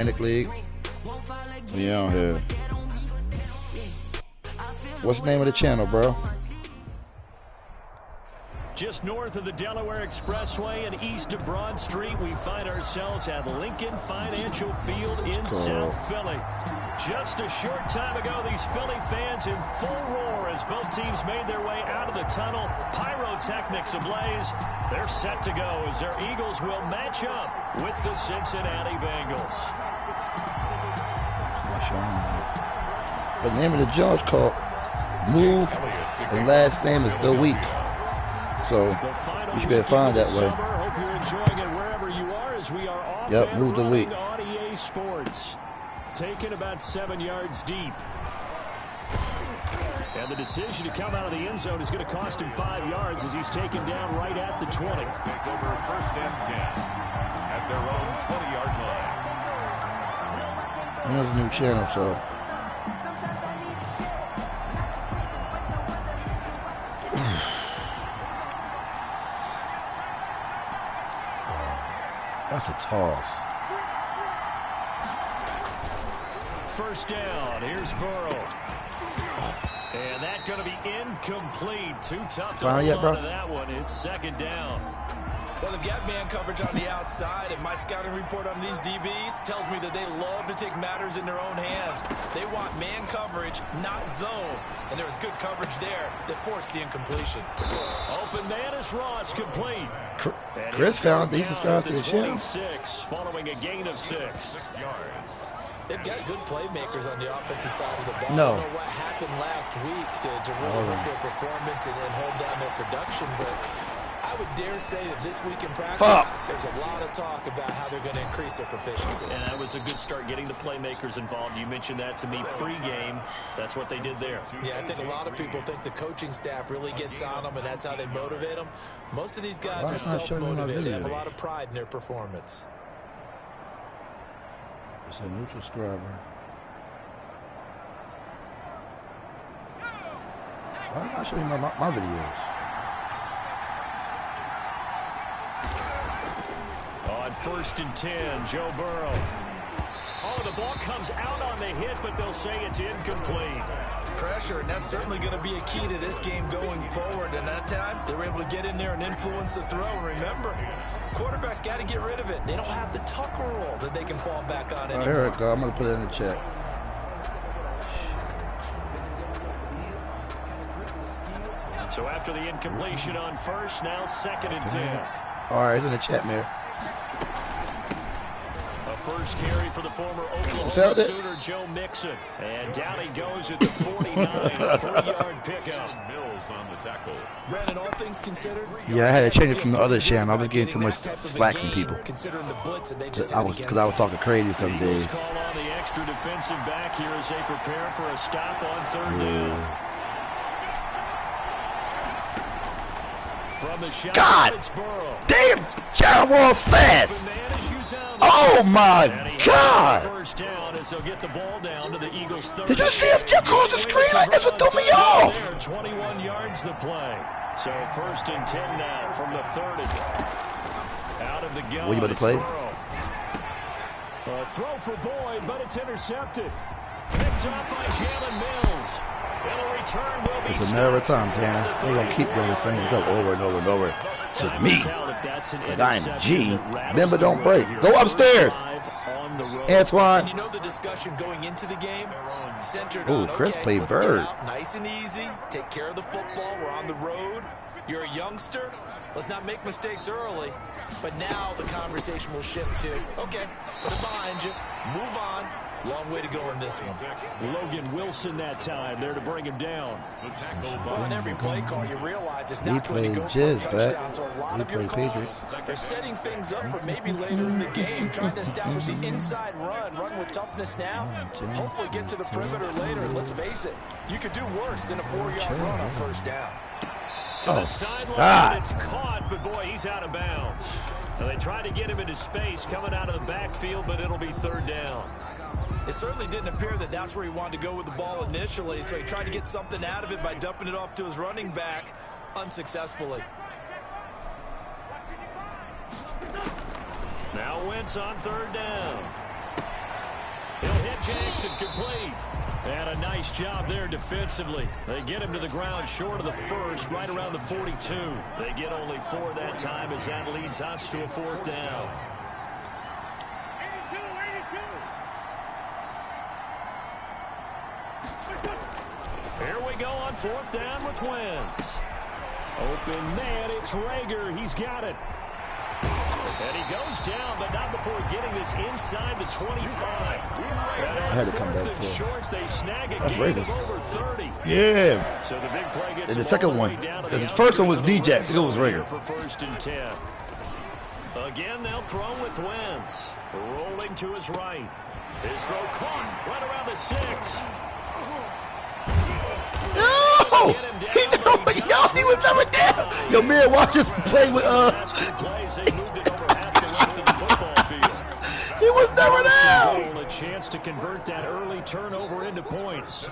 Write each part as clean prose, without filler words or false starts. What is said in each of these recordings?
Atlantic League. We on here. What's the name of the channel, bro? Just north of the Delaware Expressway and east of Broad Street, we find ourselves at Lincoln Financial Field in South Philly. Just a short time ago, these Philly fans in full roar as both teams made their way out of the tunnel. Pyrotechnics ablaze. They're set to go as their Eagles will match up with the Cincinnati Bengals. The name of the joint is called Move, and last name is The Week. So you should be able to find that way. Hope you're enjoying it wherever you are as we are off and Move the Week. on EA Sports. Taken about 7 yards deep. And the decision to come out of the end zone is going to cost him 5 yards as he's taken down right at the 20. Take over 1st and 10 at their own 20-yard line. Here's a new channel, so. That's a toss. 1st down. Here's Burrow. And that's going to be incomplete. Too tough to hold on to that one. It's 2nd down. Well, they've got man coverage on the outside, and my scouting report on these DBs tells me that they love to take matters in their own hands. They want man coverage, not zone. And there was good coverage there that forced the incompletion. Open man is Ross, complete. Chris found decent start to the channel. 26, following a gain of 6. They've got good playmakers on the offensive side of the ball. No. I don't know what happened last week to really hurt their performance and hold down their production, but I would dare say that this week in practice, there's a lot of talk about how they're going to increase their proficiency. And that was a good start getting the playmakers involved. You mentioned that to me pregame. That's what they did there. Yeah, I think a lot of people think the coaching staff really gets on them, and that's how they motivate them. Most of these guys are self-motivated. They have a lot of pride in their performance. It's a new subscriber. Why am I showing my videos? On 1st and 10, Joe Burrow. Oh, the ball comes out on the hit, but they'll say it's incomplete. Pressure, and that's certainly going to be a key to this game going forward. And that time, they were able to get in there and influence the throw. And remember, quarterbacks got to get rid of it. They don't have the tucker roll that they can fall back on anymore. Here it go. I'm going to put it in the chat. So after the incompletion on 1st, now 2nd and 10. All right, it's in the chat, Mayor. A 1st carry for the former Oklahoma Sooner, Joe Mixon. And down he goes at the 49, 3-yard pickup. Mills on the tackle. Brandon, all things considered. Yeah, I had to change it from the other channel. I was getting too much slack from people. Considering the blitz that they just because I was talking crazy some days. Call on the extra defensive back here as they prepare for a stop on 3rd down. From the shot, God it's Burrow. Damn, Jaguar fast. Oh my God. 1st down as they'll get the ball down to the Eagles' 30. Did you see him jump across the screen? That's what threw me off. 21 yards the play. So 1st and 10 now from the 30. Out of the gun. What are you about to play? A throw for Boyd, but it's intercepted. Picked up by Jalen Mills. It'll return, will be it's a matter of time, Dan. We're going to keep doing the same stuff over and over and over. To me. But I'm G. Remember, don't break. Go upstairs. Antoine. And you know the discussion going into the game? Centered on, Chris played bird. Nice and easy. Take care of the football. We're on the road. You're a youngster. Let's not make mistakes early. But now the conversation will shift to, okay, put it behind you. Move on. Long way to go in this one. Logan Wilson that time there to bring him down. Well, on every play call, you realize it's not going to go for a touchdown. So a lot of your calls are setting things up for maybe later in the game, trying to establish the inside run with toughness now. Hopefully get to the perimeter later. And let's face it, you could do worse than a 4-yard run on 1st down. To the sideline, it's caught, but boy, he's out of bounds. Now, they tried to get him into space coming out of the backfield, but it'll be 3rd down. It certainly didn't appear that that's where he wanted to go with the ball initially, so he tried to get something out of it by dumping it off to his running back unsuccessfully. Now Wentz on 3rd down. Makes it complete. And a nice job there defensively. They get him to the ground short of the first, right around the 42. They get only 4 that time as that leads us to a 4th down. Here we go on 4th down with Wentz. Open man, it's Rager. He's got it. And he goes down, but not before getting this inside the 25. I had to come back to short, they snag a That's gain Rager. of over 30. Yeah. So the big play gets And the second one. The first one was D-Jack. It was Rager. For 1st and 10. Again, they'll throw with Wentz. Rolling to his right. His throw caught right around the 6. No! He was never down. Yo, man, watch this play with Last 2 plays, they moved it over half the length of the football field. He was never down. A chance to convert that early turnover into points.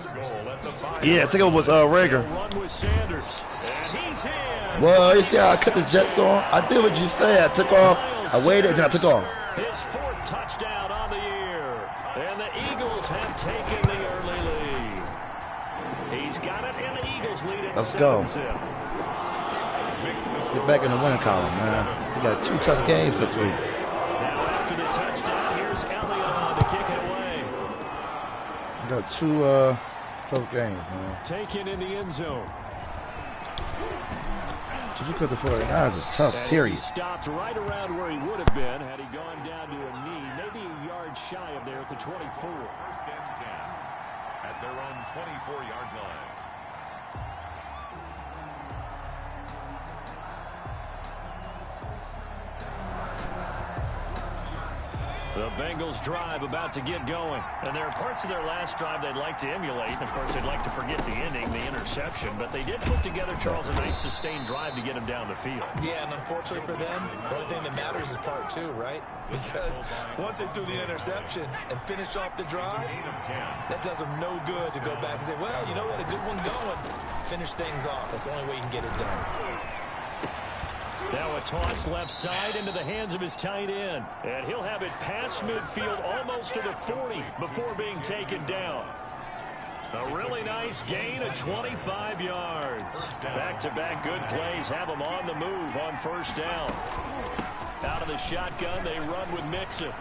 Yeah, I think it was Rager. Run with Sanders, and he's in. Well, you see how I cut the Jets on? I did what you said. I took off. I waited and I took off. His 4th touchdown on the year, and the Eagles have taken the early lead. He's got it, and the Eagles lead at 7-zip. Get back in the winning column, man. We got 2 tough games this week. Now after the touchdown, here's Elliott on to kick it away. We got 2 tough games, man. Taken in the end zone. So you put the 49ers is tough, And period. he stopped right around where he would have been had he gone down to a knee, maybe a yard shy of there at the 24. 1st and 10 at their own 24-yard line. The Bengals drive about to get going. And there are parts of their last drive they'd like to emulate. And of course, they'd like to forget the ending, the interception. But they did put together, Charles, a nice sustained drive to get him down the field. Yeah, and unfortunately for them, the only thing that matters is part 2, right? Because once they do the interception and finish off the drive, that does them no good to go back and say, well, you know, we had a good one going. Finish things off. That's the only way you can get it done. Now a toss left side into the hands of his tight end. And he'll have it past midfield almost to the 40 before being taken down. A really nice gain of 25 yards. Back-to-back good plays have them on the move on 1st down. Out of the shotgun, they run with Mixon.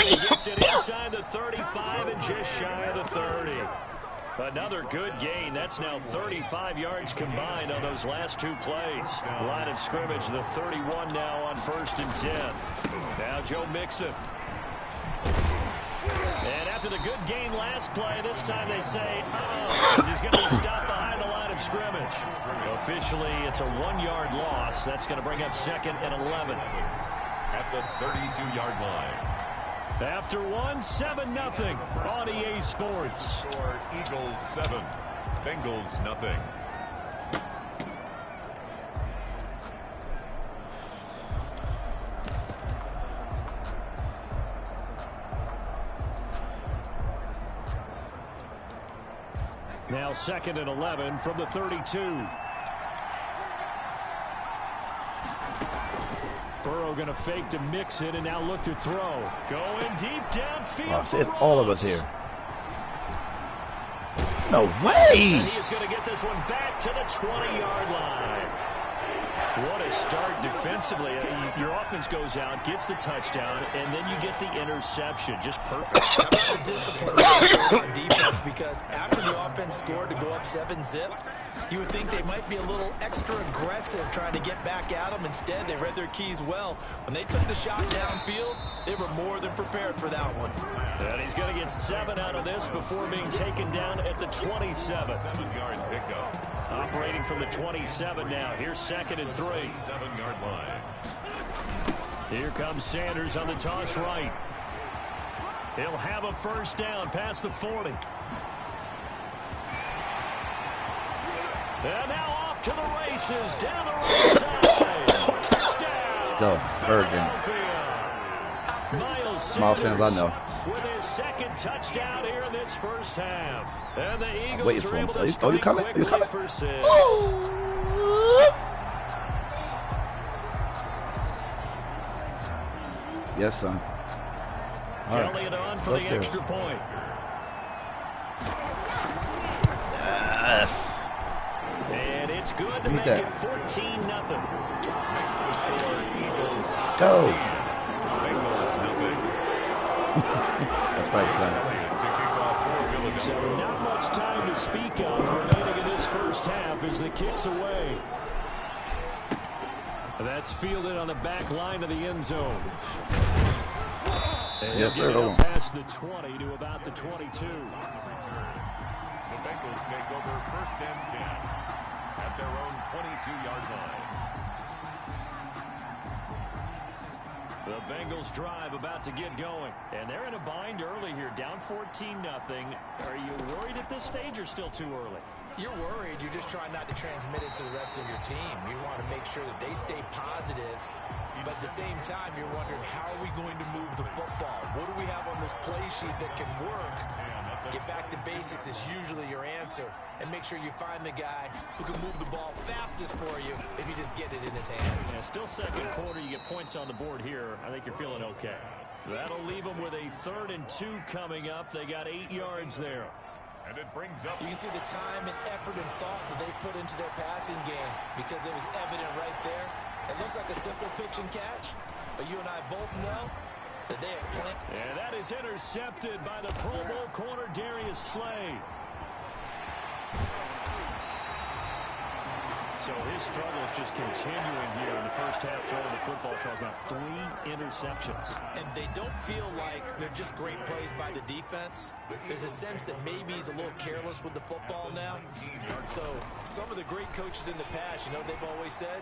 He gets it inside the 35 and just shy of the 30. Another good gain. That's now 35 yards combined on those last 2 plays. Line of scrimmage, the 31 now on 1st and 10. Now Joe Mixon. And after the good gain last play, this time they say, oh, he's going to be stopped behind the line of scrimmage. Officially, it's a 1-yard loss. That's going to bring up 2nd and 11. At the 32-yard line. After 7-0 on EA Sports. Score Eagles 7, Bengals nothing. Now 2nd and 11 from the 32. Burrow going to fake to Mixon and now look to throw. Going deep downfield for Ross. All of us here. No way! And he is going to get this one back to the 20-yard line. What a start defensively. Your offense goes out, gets the touchdown, and then you get the interception. Just perfect. How about the discipline on defense? Because after the offense scored to go up 7-zip, you would think they might be a little extra aggressive trying to get back at them. Instead, they read their keys well. When they took the shot downfield, they were more than prepared for that one. And he's going to get 7 out of this before being taken down at the 27. 7-yard pickup. Operating from the 27 now. Here's 2nd and 3. 7-yard line. Here comes Sanders on the toss right. He'll have a 1st down past the 40. And now off to the races, down the right side. Touchdown. Go, Bergen. Miles Small fans, I know. with his 2nd touchdown here in this 1st half. And the Eagles Wait for are him. able to Oh, you strike coming? You quickly coming? for 6. Yes, son. Jelly it on for the extra point. And it's good to make it 14-0. Go. That's right. So not much time to speak of remaining in this first half as the kick's away. That's fielded on the back line of the end zone. And yes, sir. Past the 20 to about the 22. The Bengals take over 1st and 10 at their own 22-yard line. The Bengals drive about to get going. And they're in a bind early here, down 14-0. Are you worried at this stage or still too early? You're worried. You're just trying not to transmit it to the rest of your team. You want to make sure that they stay positive. But at the same time, you're wondering, how are we going to move the football? What do we have on this play sheet that can work? Get back to basics is usually your answer. And make sure you find the guy who can move the ball fastest for you if you just get it in his hands. Yeah, still second quarter. You get points on the board here. I think you're feeling okay. That'll leave them with a 3rd and 2 coming up. They got 8 yards there. And it brings up. You can see the time and effort and thought that they put into their passing game because it was evident right there. It looks like a simple pitch and catch, but you and I both know that they have planned. And that is intercepted by the Pro Bowl corner, Darius Slay. So his struggle is just continuing here in the first half, throwing the football. Charles, now 3 interceptions. And they don't feel like they're just great plays by the defense. There's a sense that maybe he's a little careless with the football now. So some of the great coaches in the past, you know, they've always said,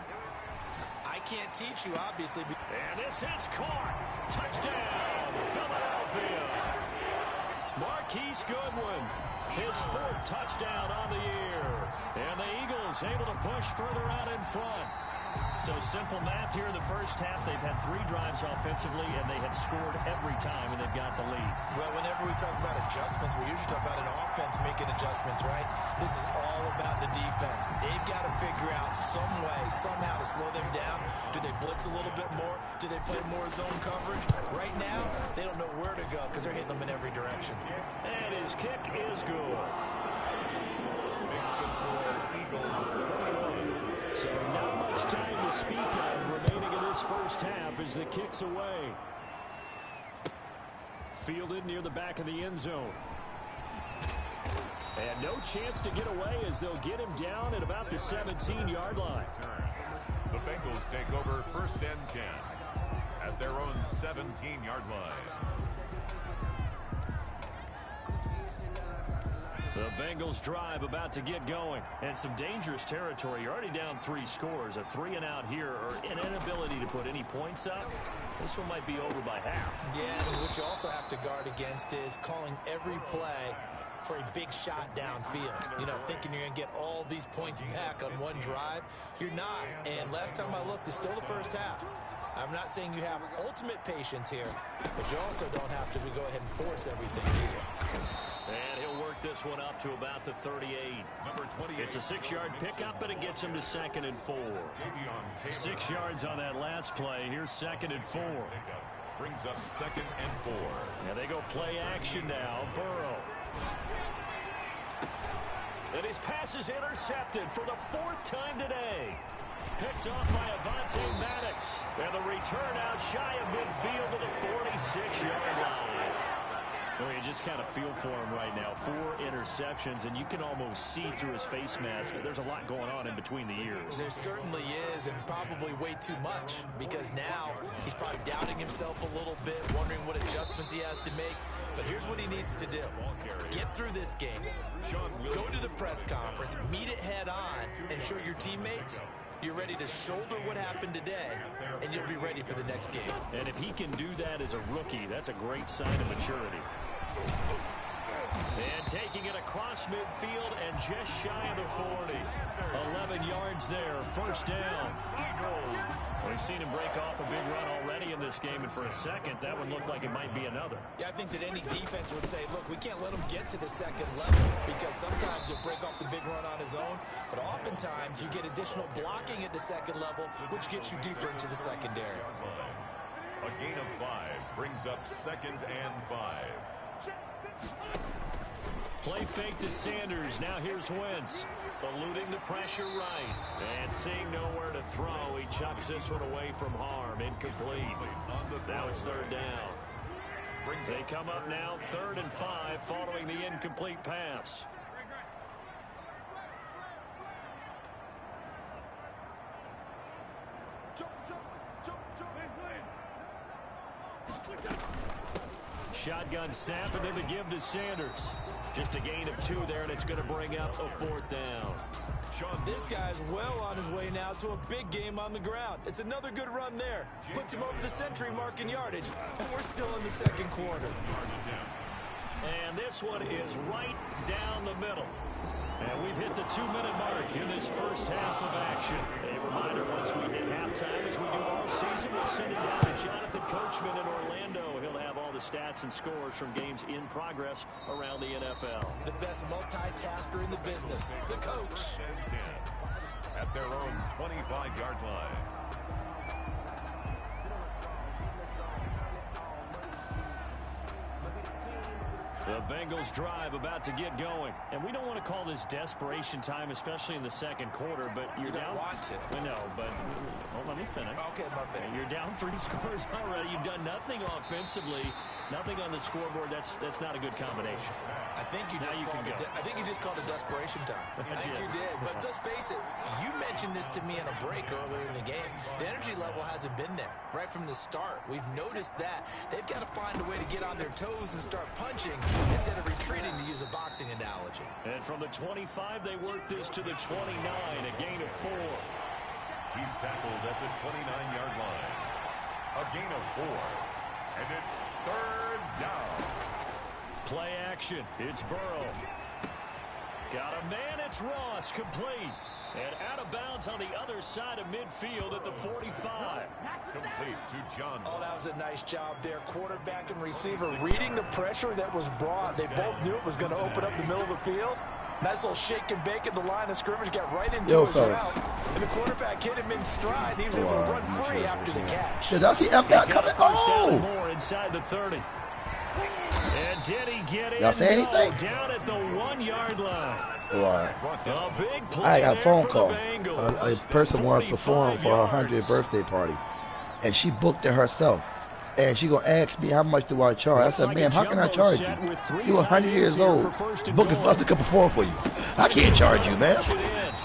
I can't teach you, obviously. And this is caught. Touchdown, Philadelphia. Marquise Goodwin, his 4th touchdown on the year. And the Eagles able to push further out in front. So simple math here in the first half. They've had 3 drives offensively, and they have scored every time, and they've got the lead. Well, whenever we talk about adjustments, we usually talk about an offense making adjustments, right? This is all about the defense. They've got to figure out some way, somehow to slow them down. Do they blitz a little bit more? Do they play more zone coverage? Right now, they don't know where to go because they're hitting them in every direction. And his kick is good. Makes the score Eagles. So not much time to speak of remaining in this first half as the kick's away. Fielded near the back of the end zone. And no chance to get away as they'll get him down at about the 17-yard line. The Bengals take over 1st and 10 at their own 17-yard line. The Bengals drive about to get going. And some dangerous territory. You're already down 3 scores. A 3-and-out here, or an inability to put any points up. This one might be over by half. Yeah, and what you also have to guard against is calling every play for a big shot downfield. You know, thinking you're going to get all these points back on one drive. You're not. And last time I looked, it's still the first half. I'm not saying you have ultimate patience here, but you also don't have to go ahead and force everything either. And he'll work this one up to about the 38. Number 28. It's a 6-yard pickup, and it gets him to 2nd and 4. 6 yards on that last play. Here's 2nd and 4. Brings up 2nd and 4. Now they go play action now. Burrow. And his pass is intercepted for the 4th time today. Picked off by Avonte Maddox. And the return out shy of midfield to the 46-yard line. Well, you just kind of feel for him right now. 4 interceptions, and you can almost see through his face mask. There's a lot going on in between the ears. There certainly is, and probably way too much, because now he's probably doubting himself a little bit, wondering what adjustments he has to make. But here's what he needs to do. Get through this game. Go to the press conference, meet it head on, and show your teammates you're ready to shoulder what happened today, and you'll be ready for the next game. And if he can do that as a rookie, that's a great sign of maturity. And taking it across midfield and just shy of the 40. 11 yards there, 1st down. We've seen him break off a big run already in this game, and for a second, that one looked like it might be another. Yeah, I think that any defense would say, look, we can't let him get to the 2nd level, because sometimes he'll break off the big run on his own, but oftentimes you get additional blocking at the 2nd level, which gets you deeper into the secondary. A gain of 5 Brings up 2nd and 5. Play fake to Sanders. Now here's Wentz. Eluding the pressure right. And seeing nowhere to throw, he chucks this one away from harm. Incomplete. Now it's 3rd down. They come up now 3rd and 5 following the incomplete pass. Shotgun snap and then the give to Sanders. Just a gain of 2 there, and it's going to bring up a 4th down. This guy's well on his way now to a big game on the ground. It's another good run there. Puts him over the century mark in yardage, and we're still in the 2nd quarter. And this one is right down the middle. And we've hit the 2-minute mark in this first half of action. A reminder, once we hit halftime, as we do all season, we'll send it down to Jonathan Coachman in Orlando. He'll have all the stats and scores from games in progress around the NFL. The best multitasker in the business, the coach. At their own 25-yard line. The Bengals drive about to get going. And we don't want to call this desperation time, especially in the 2nd quarter, but you're down. Want to. I know, but let me finish. Okay, my bad. You're down 3 scores already. You've done nothing offensively, nothing on the scoreboard. That's not a good combination. I think you just called it desperation time. I think you did. But let's face it, you mentioned this to me in a break earlier in the game. The energy level hasn't been there right from the start. We've noticed that. They've got to find a way to get on their toes and start punching instead of retreating, to use a boxing analogy. And from the 25, they work this to the 29, a gain of 4. He's tackled at the 29-yard line. A gain of 4. And it's 3rd down. Play action. It's Burrow. Got a man. It's Ross. Complete. And out of bounds on the other side of midfield at the 45. Complete to John. Oh, that was a nice job there. Quarterback and receiver reading the pressure that was brought. They both knew it was going to open up the middle of the field. Nice little shake and bake at the line of scrimmage. Got right into his route. And the quarterback hit him in stride. He was able to run free after the catch. Did I see F got coming? Oh! More inside the 30. And did he get in? Y'all say anything? Down at the 1-yard line. Right. A big play I got a phone call. A person wants to perform for her 100th birthday party, and she booked it herself. And she gonna ask me how much do I charge. I said, "Ma'am, how can I charge you? You 100 years old. Book us to perform for you. I can't charge you, man.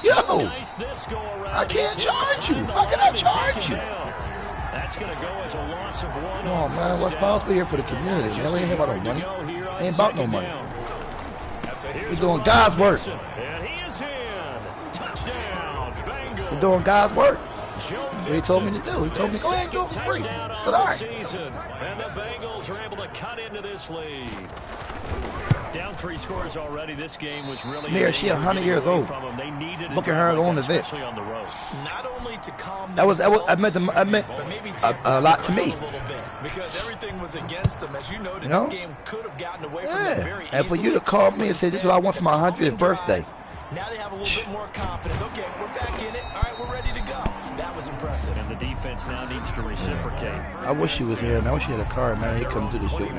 Yo, I can't charge you. How can I charge you?" That's going to go as a loss of 1. Oh man, what's possible here for the community? Man, we ain't about no money. Ain't about no money. We're doing God's work. And he is in. Touchdown, Bengals. We're doing God's work. He told me to do. He told me go ahead and do it for free. So, all right. And the Bengals are able to cut into this lead. Down 3 scores already. This game was really. Mayor, she 100 years old. They needed looking her on the vet. on the road. Not only to calm that meant a lot to me. Because everything was against them, as you noted. This game could have gotten away from them very easily. And for you to call me and say this is what I want for my 100th birthday. Now they have a little bit more confidence. Okay, we're back in it. All right, we're ready to go. That was impressive. And the defense now needs to reciprocate. I wish he was here. I wish he had a car, man. He'd come to the shoot.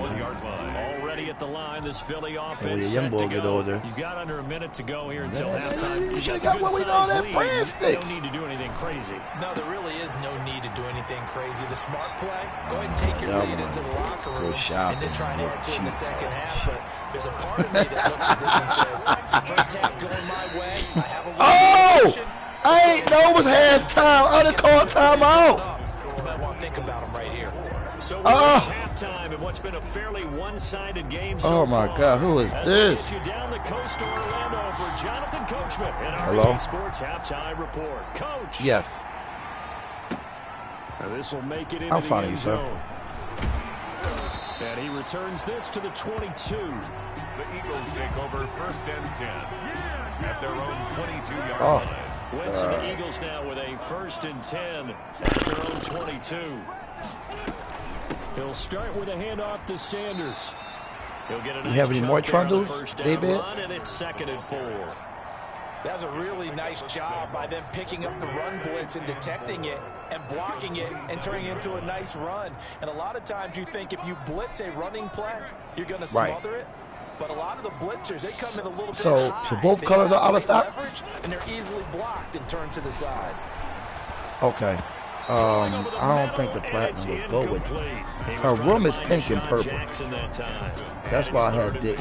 Already at the line, this Philly offense young boy get over there. You've got under a minute to go here until halftime. You should have got what we know that brand stick. You don't need to do anything crazy. No, there really is no need to do anything crazy. The smart play, go ahead and take your lead into the locker room and then try and add to it in the second half. But there's a part of me that looks at this and says, first half going my way, I have a little position. I ain't know it was halftime. I done called timeout. You might want to think about them right here. So we're at halftime in what's been a fairly one-sided game so Oh my God, who is this? As we get you down the coast to Orlando for Jonathan Coachman in our Sports Halftime Report. Coach. Yes. This will make it into the end zone. And he returns this to the 22. The Eagles take over 1st and 10 at their own 22-yard line. Wentz and the Eagles now with a 1st and 10 at their own 22. He'll start with a handoff to Sanders. He'll get a nice you have any more trundles, David? And it's 2nd and 4. That was a really nice job by them picking up the run blitz and detecting it. and blocking it and turning it into a nice run. And a lot of times you think if you blitz a running play, you're going to smother it. But a lot of the blitzers, they come in a little bit high. So both colors are out of stock? And they're easily blocked and turned to the side. Okay. I don't think the platinum will go with it. Her room is pink and purple. That's why I had it.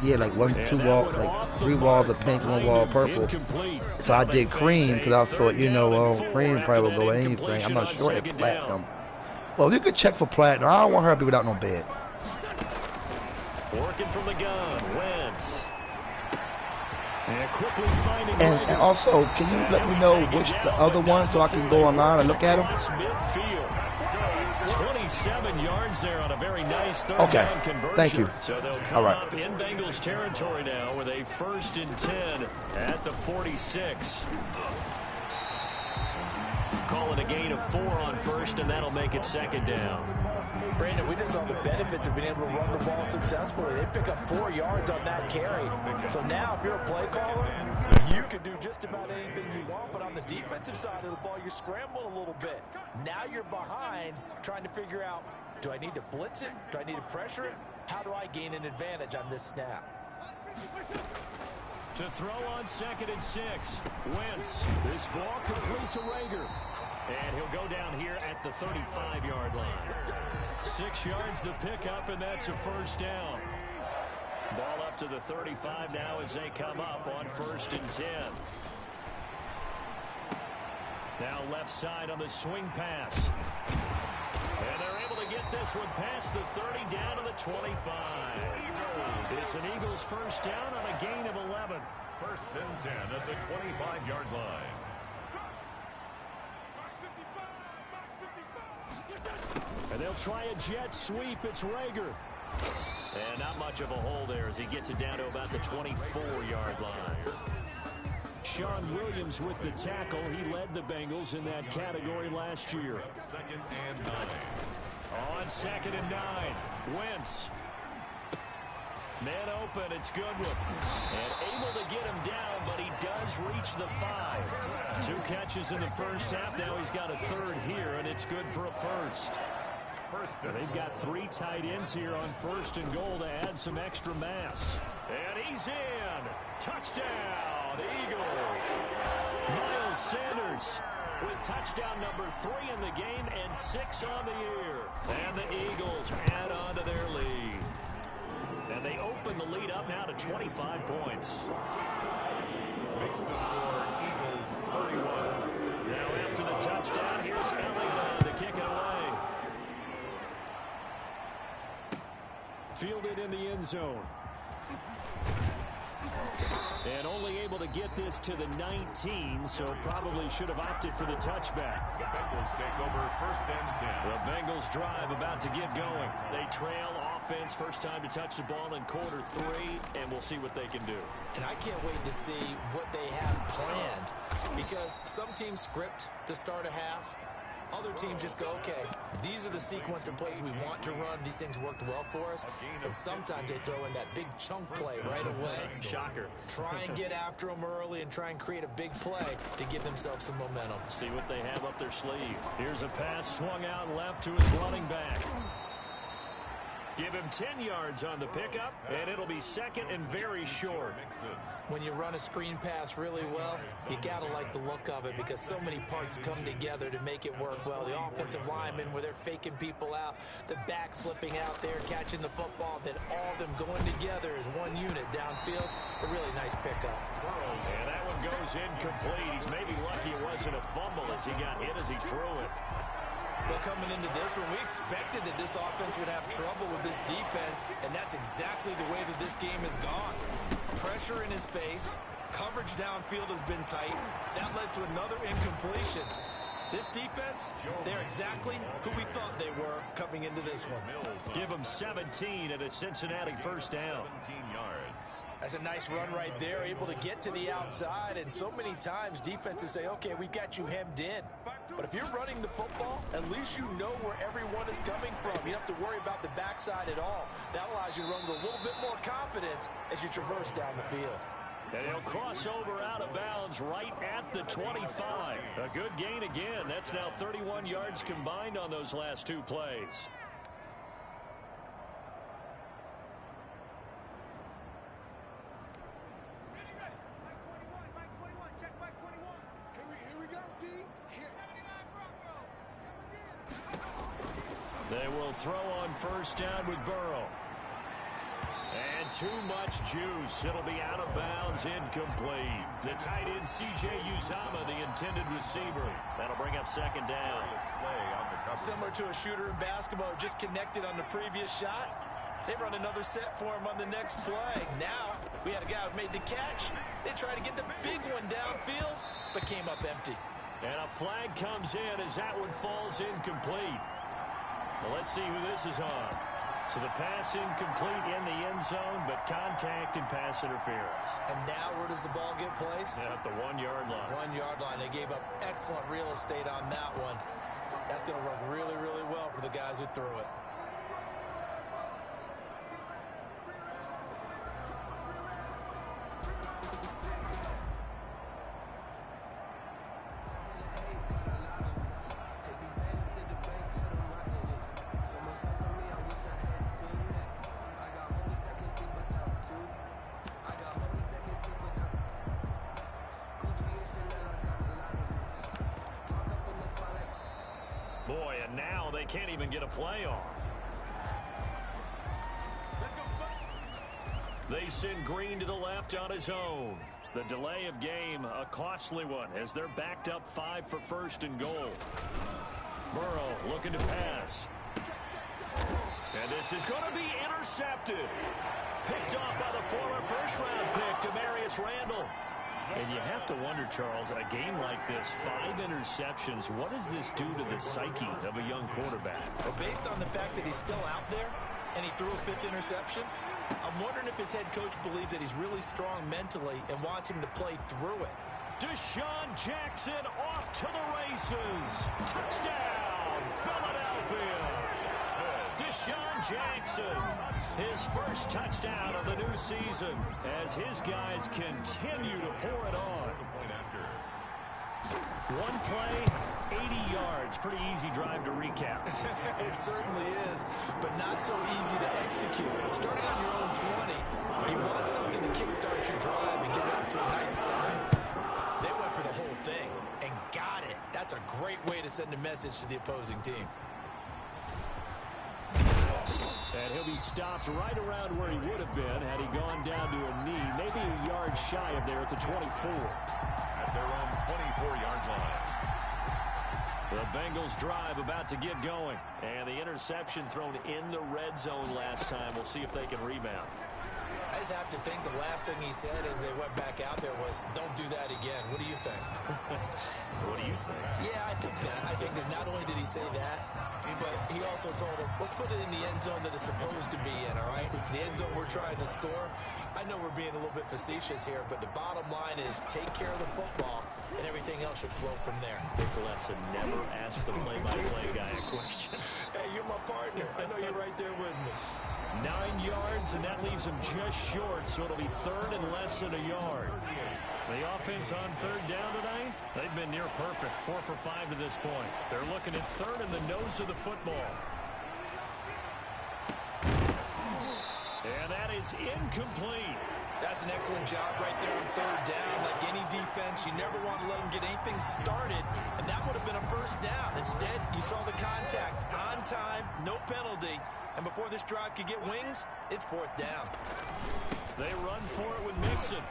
Yeah, like 1, 2 walls, like 3 walls of pink, 1 wall of purple. So I did cream because I thought, you know, cream probably will go with anything. I'm not sure if platinum. Well, you could check for platinum. I don't want her to be without no bed. Working from the gun, Wentz. And quickly finding and also, can you let me know which the other one so I can go online and look at them? Midfield. 27 yards there on a very nice third down conversion. Thank you. So they'll come up in Bengals territory now with a 1st and 10 at the 46. Call it a gain of 4 on first, and that'll make it 2nd down. Brandon, we just saw the benefits of being able to run the ball successfully. They pick up 4 yards on that carry. So now, if you're a play caller, you can do just about anything you want. But on the defensive side of the ball, you're scrambling a little bit. Now you're behind, trying to figure out, do I need to blitz him? Do I need to pressure him? How do I gain an advantage on this snap? To throw on 2nd and 6. Wentz. This ball complete to Rager. And he'll go down here at the 35-yard line. 6 yards the pickup, and that's a 1st down. Ball up to the 35 now as they come up on 1st and 10. Now left side on the swing pass. And they're able to get this one past the 30 down to the 25. It's an Eagles 1st down on a gain of 11. 1st and 10 at the 25-yard line. And they'll try a jet sweep. It's Rager. And not much of a hole there as he gets it down to about the 24-yard line. Sean Williams with the tackle. He led the Bengals in that category last year. 2nd and 9. On 2nd and 9. Wentz. Man open. It's Goodwin. And able to get him down, but he does reach the 5. 2 catches in the first half. Now he's got a 3rd here, and it's good for a 1st. They've got 3 tight ends here on 1st and goal to add some extra mass. And he's in. Touchdown, Eagles. Miles Sanders with touchdown number 3 in the game and 6 on the year. And the Eagles add on to their lead. And they open the lead up now to 25 points. Makes the score Eagles 31. Now after the touchdown, here's Elliott to kick it away. Fielded in the end zone. And only able to get this to the 19, so probably should have opted for the touchback. The Bengals take over 1st and 10. The Bengals drive about to get going. They trail offense, first time to touch the ball in quarter 3, and we'll see what they can do. And I can't wait to see what they have planned, because some teams script to start a half. Other teams just go, okay, these are the sequence of plays we want to run. These things worked well for us. And sometimes they throw in that big chunk play right away. Shocker. Try and get after them early and try and create a big play to give themselves some momentum. See what they have up their sleeve. Here's a pass swung out left to his running back. Give him 10 yards on the pickup, and it'll be 2nd and very short. When you run a screen pass really well, you got to like the look of it because so many parts come together to make it work well. The offensive linemen where they're faking people out, the back slipping out there, catching the football, then all of them going together as one unit downfield. A really nice pickup. And that one goes incomplete. He's maybe lucky it wasn't a fumble as he got hit as he threw it. Well, coming into this one, we expected that this offense would have trouble with this defense, and that's exactly the way that this game has gone. Pressure in his face, coverage downfield has been tight. That led to another incompletion. This defense, they're exactly who we thought they were coming into this one. Give them 17 and a Cincinnati 1st down. 17 yards. That's a nice run right there, able to get to the outside. And so many times defenses say, okay, we've got you hemmed in. But if you're running the football, at least you know where everyone is coming from. You don't have to worry about the backside at all. That allows you to run with a little bit more confidence as you traverse down the field. And he'll cross over out of bounds right at the 25. A good gain again. That's now 31 yards combined on those last two plays. They will throw on first down with Burrow. And too much juice. It'll be out of bounds, incomplete. The tight end, C.J. Uzomah, the intended receiver. That'll bring up second down. Similar to a shooter in basketball, just connected on the previous shot. They run another set for him on the next play. Now, we had a guy who made the catch. They tried to get the big one downfield, but came up empty. And a flag comes in as that one falls incomplete. Well, let's see who this is on. So the pass incomplete in the end zone, but contact and pass interference. And now where does the ball get placed? At the 1 yard line. 1 yard line. They gave up excellent real estate on that one. That's going to work really, really well for the guys who threw it. Boy, and now they can't even get a play off. They send Green to the left on his own. The delay of game, a costly one, as they're backed up 5 for first and goal. Burrow looking to pass. And this is going to be intercepted. Picked off by the former first-round pick, Demarius Randall. And you have to wonder, Charles, in a game like this, 5 interceptions, what does this do to the psyche of a young quarterback? Well, based on the fact that he's still out there and he threw a 5th interception, I'm wondering if his head coach believes that he's really strong mentally and wants him to play through it. Deshaun Jackson off to the races. Touchdown, Philadelphia. Deshaun Jackson, his first touchdown of the new season as his guys continue to pour it on. One play, 80 yards. Pretty easy drive to recap. It certainly is, but not so easy to execute. Starting on your own 20, you want something to kickstart your drive and get it off to a nice start. They went for the whole thing and got it. That's a great way to send a message to the opposing team. And he'll be stopped right around where he would have been had he gone down to a knee, maybe a yard shy of there at the 24. At their own 24-yard line. The Bengals drive about to get going. And the interception thrown in the red zone last time. We'll see if they can rebound. I just have to think the last thing he said as they went back out there was, don't do that again. What do you think? What do you think? Yeah, I think that. I think that not only did he say that, but he also told him, let's put it in the end zone that it's supposed to be in, all right? The end zone we're trying to score. I know we're being a little bit facetious here, but the bottom line is take care of the football, and everything else should flow from there. Big lesson, never ask the play-by-play guy a question. Hey, you're my partner. I know you're right there with me. 9 yards, and that leaves them just short, so it'll be third and less than a yard. The offense on third down tonight, they've been near perfect, 4 for 5 to this point. They're looking at third in the nose of the football. And that is incomplete. That's an excellent job right there on third down. Like any defense, you never want to let them get anything started, and that would have been a first down. Instead, you saw the contact on time, no penalty, and before this drive could get wings, it's fourth down. They run for it with Mixon.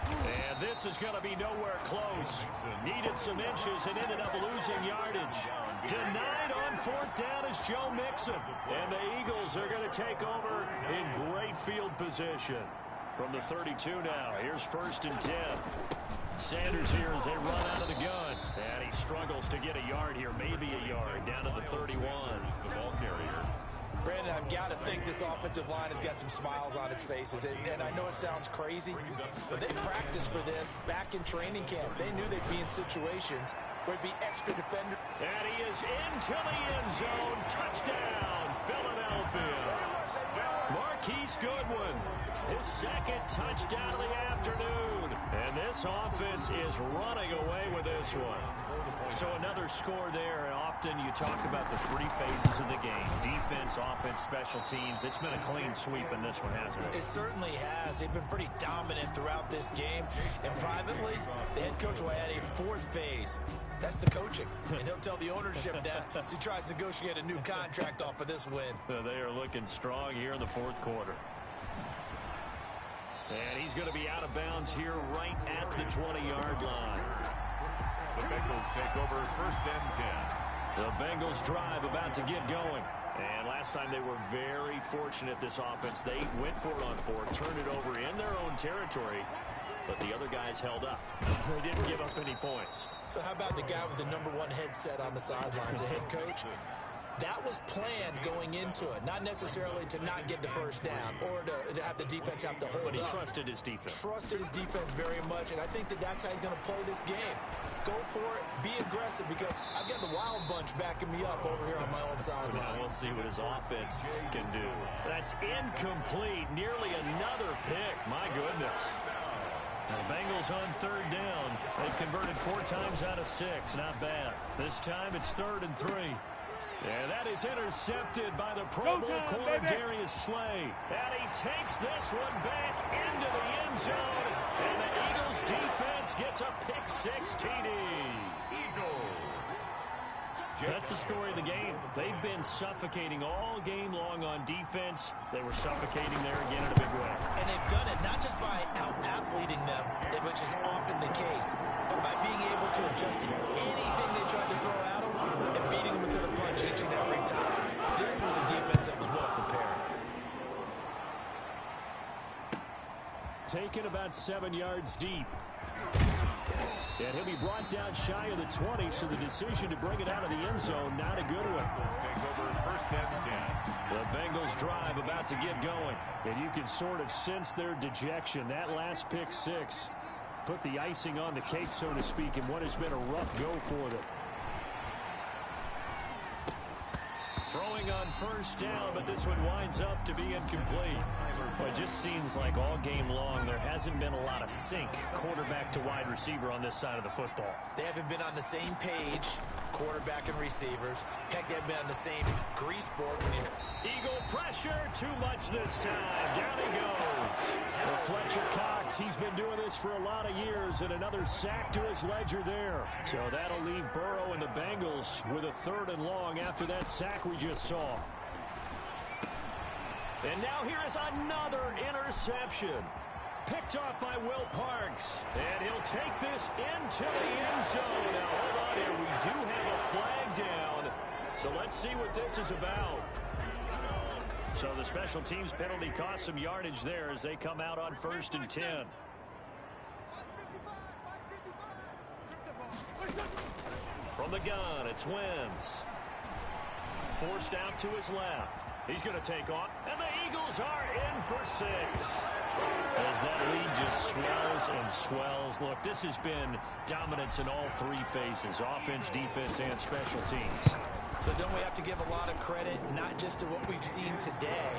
And this is going to be nowhere close. Needed some inches and ended up losing yardage. Denied on fourth down is Joe Mixon. And the Eagles are going to take over in great field position. From the 32 now, here's first and 10. Sanders here as they run out of the gun. And he struggles to get a yard here, maybe a yard, down to the 31. The ball carrier. Brandon, I've got to think this offensive line has got some smiles on its faces. And I know it sounds crazy, but they practiced for this back in training camp. They knew they'd be in situations where it'd be extra defender. And he is into the end zone. Touchdown, Philadelphia. Mark Marquise Goodwin, his second touchdown of the afternoon. And this offense is running away with this one. So another score there, and often you talk about the three phases of the game: defense, offense, special teams. It's been a clean sweep in this one, hasn't it? It certainly has. They've been pretty dominant throughout this game. And privately, the head coach will add a fourth phase. That's the coaching. And he'll tell the ownership that as he tries to negotiate a new contract off of this win. They are looking strong here in the fourth quarter. And he's going to be out of bounds here right at the 20-yard line. The Bengals take over 1st and 10. The Bengals drive about to get going. And last time they were very fortunate, this offense. They went for it on 4, turned it over in their own territory, but the other guys held up. They didn't give up any points. So how about the guy with the #1 headset on the sidelines, the head coach? That was planned going into it, not necessarily to not get the first down or to have the defense have to hold up. But he trusted his defense. Trusted his defense very much, and I think that that's how he's going to play this game. Go for it, be aggressive, because I've got the wild bunch backing me up over here on my own sideline. Now we'll see what his offense can do. That's incomplete. Nearly another pick. My goodness. The Bengals on 3rd down. They've converted 4 times out of 6. Not bad. This time it's 3rd and 3. And that is intercepted by the Pro Bowl corner, Darius Slay. And he takes this one back into the end zone. And the Eagles defense gets a pick-6 TD. That's the story of the game. They've been suffocating all game long on defense. They were suffocating there again in a big way. And they've done it not just by out-athleting them, which is often the case, but by being able to adjust to anything they tried to throw at them and beating them to the punch each and every time. This was a defense that was well prepared. Taken about 7 yards deep. And he'll be brought down shy of the 20, so the decision to bring it out of the end zone, not a good one. Take over 1st and 10. The Bengals drive about to get going. And you can sort of sense their dejection. That last pick-6 put the icing on the cake, so to speak, in what has been a rough go for them. Throwing on 1st down, but this one winds up to be incomplete. Well, it just seems like all game long there hasn't been a lot of sync quarterback to wide receiver on this side of the football. They haven't been on the same page, quarterback and receivers. Heck, they've been on the same grease board. Eagle pressure, too much this time. Down he goes. Well, Fletcher Cox, he's been doing this for a lot of years, and another sack to his ledger there. So that'll leave Burrow and the Bengals with a 3rd and long after that sack we just saw. And now here is another interception. Picked off by Will Parks. And he'll take this into the end zone. Now, hold on here. We do have a flag down. So let's see what this is about. So the special teams penalty cost some yardage there as they come out on 1st and 10. From the gun, it's Wentz. Forced out to his left. He's going to take off, and the Eagles are in for 6. As that lead just swells and swells. Look, this has been dominance in all 3 phases, offense, defense, and special teams. So don't we have to give a lot of credit, not just to what we've seen today,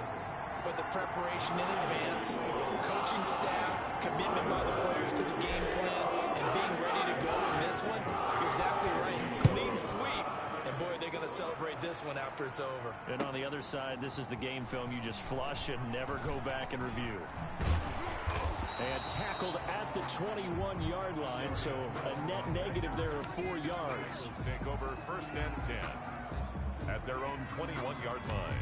but the preparation in advance, coaching staff, commitment by the players to the game plan, and being ready to go in this one? You're exactly right. Clean sweep. And, boy, they're going to celebrate this one after it's over. And on the other side, this is the game film you just flush and never go back and review. And tackled at the 21-yard line, so a net negative there of 4 yards. Take over 1st and 10 at their own 21-yard line.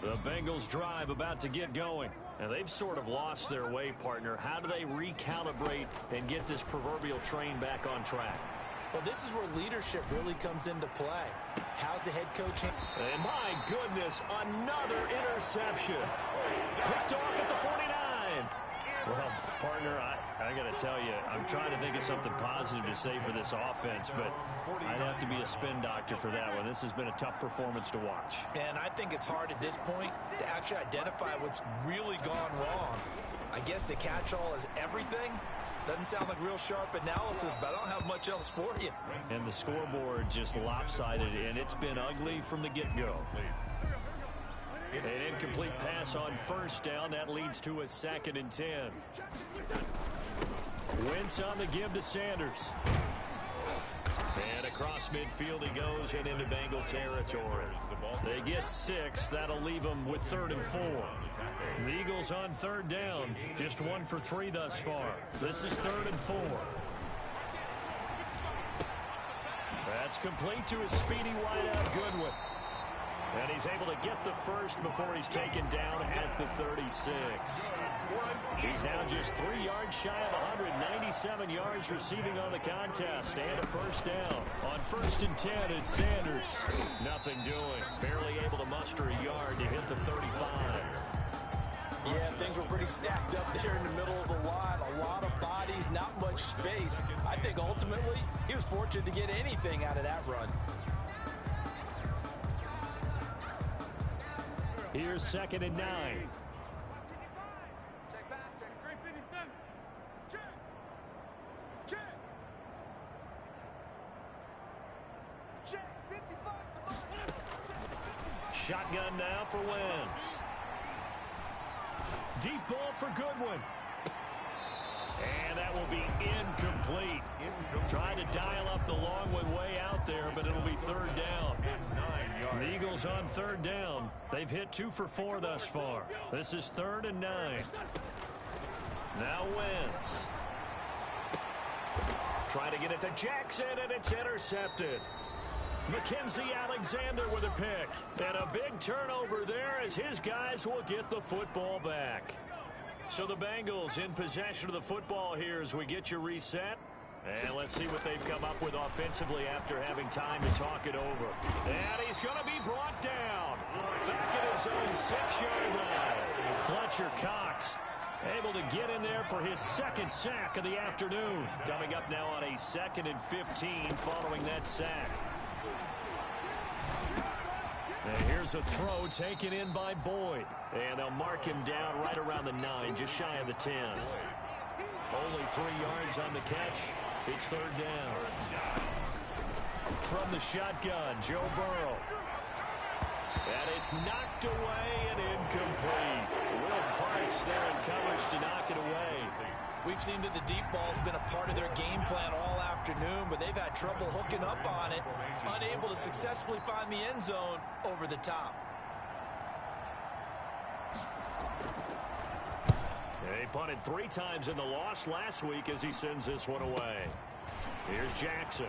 The Bengals drive about to get going. And they've sort of lost their way, partner. How do they recalibrate and get this proverbial train back on track? Well, this is where leadership really comes into play. How's the head coach? And my goodness, another interception. Picked off at the 49. Well, partner, I got to tell you, I'm trying to think of something positive to say for this offense, but I'd have to be a spin doctor for that one. This has been a tough performance to watch. And I think it's hard at this point to actually identify what's really gone wrong. I guess the catch-all is everything. Doesn't sound like real sharp analysis, but I don't have much else for you. And the scoreboard just lopsided, and it's been ugly from the get-go. An incomplete pass on first down. That leads to a 2nd and 10. Wentz on the give to Sanders. And across midfield he goes and into Bengal territory. They get 6. That'll leave them with 3rd and 4. The Eagles on 3rd down. Just 1 for 3 thus far. This is 3rd and 4. That's complete to his speedy wideout Goodwin. And he's able to get the first before he's taken down at the 36. He's now just 3 yards shy of 197 yards receiving on the contest and a first down. On 1st and 10, it's Sanders. Nothing doing. Barely able to muster a yard to hit the 35. Yeah, things were pretty stacked up there in the middle of the line. A lot of bodies, not much space. I think ultimately he was fortunate to get anything out of that run. Here's 2nd and 9. Shotgun now for Wentz. Deep ball for Goodwin. And that will be incomplete. Trying to dial up the long one way out there, but it'll be 3rd down. The Eagles on 3rd down. They've hit 2 for 4 thus far. This is 3rd and 9. Now Wentz. Trying to get it to Jackson, and it's intercepted. Mackenzie Alexander with a pick. And a big turnover there as his guys will get the football back. So the Bengals in possession of the football here as we get you reset. And let's see what they've come up with offensively after having time to talk it over. And he's going to be brought down. Back at his own 6-yard line. Fletcher Cox able to get in there for his 2nd sack of the afternoon. Coming up now on a 2nd and 15 following that sack. And here's a throw taken in by Boyd. And they'll mark him down right around the 9, just shy of the 10. Only 3 yards on the catch. It's 3rd down. From the shotgun, Joe Burrow. And it's knocked away and incomplete. Will Parks there in coverage to knock it away. We've seen that the deep ball's been a part of their game plan all afternoon, but they've had trouble hooking up on it, unable to successfully find the end zone over the top. He punted 3 times in the loss last week as he sends this one away. Here's Jackson.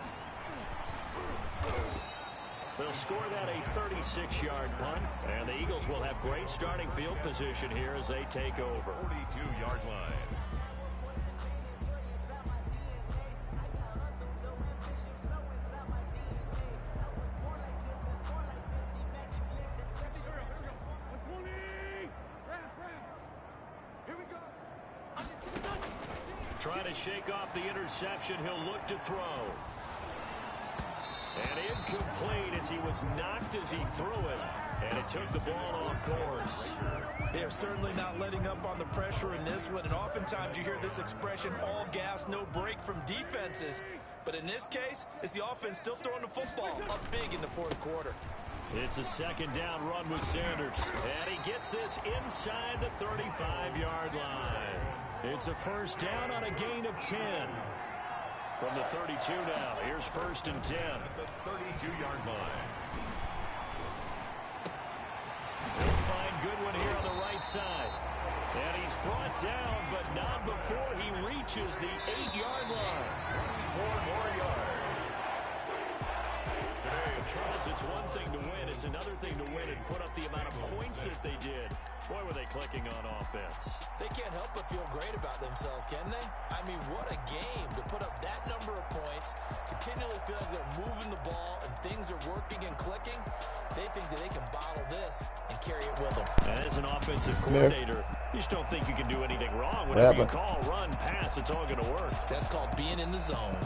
They'll score that a 36-yard punt, and the Eagles will have great starting field position here as they take over. 42-yard line. Trying to shake off the interception, he'll look to throw. And incomplete as he was knocked as he threw it. And it took the ball off course. They are certainly not letting up on the pressure in this one. And oftentimes you hear this expression, all gas, no break from defenses. But in this case, it's the offense still throwing the football up big in the 4th quarter. It's a 2nd down run with Sanders. And he gets this inside the 35-yard line. It's a 1st down on a gain of 10. From the 32 now, here's 1st and 10. At the 32-yard line. They'll find Goodwin here on the right side. And he's brought down, but not before he reaches the 8-yard line. 24 more yards. Charles, it's one thing to win. It's another thing to win and put up the amount of points that they did. Boy, were they clicking on offense. They can't help but feel great about themselves, can they? I mean, what a game to put up that number of points, continually feel like they're moving the ball and things are working and clicking. They think that they can bottle this and carry it with them. And as an offensive coordinator, you just don't think you can do anything wrong. Whenever you call, run, pass, it's all going to work. That's called being in the zone.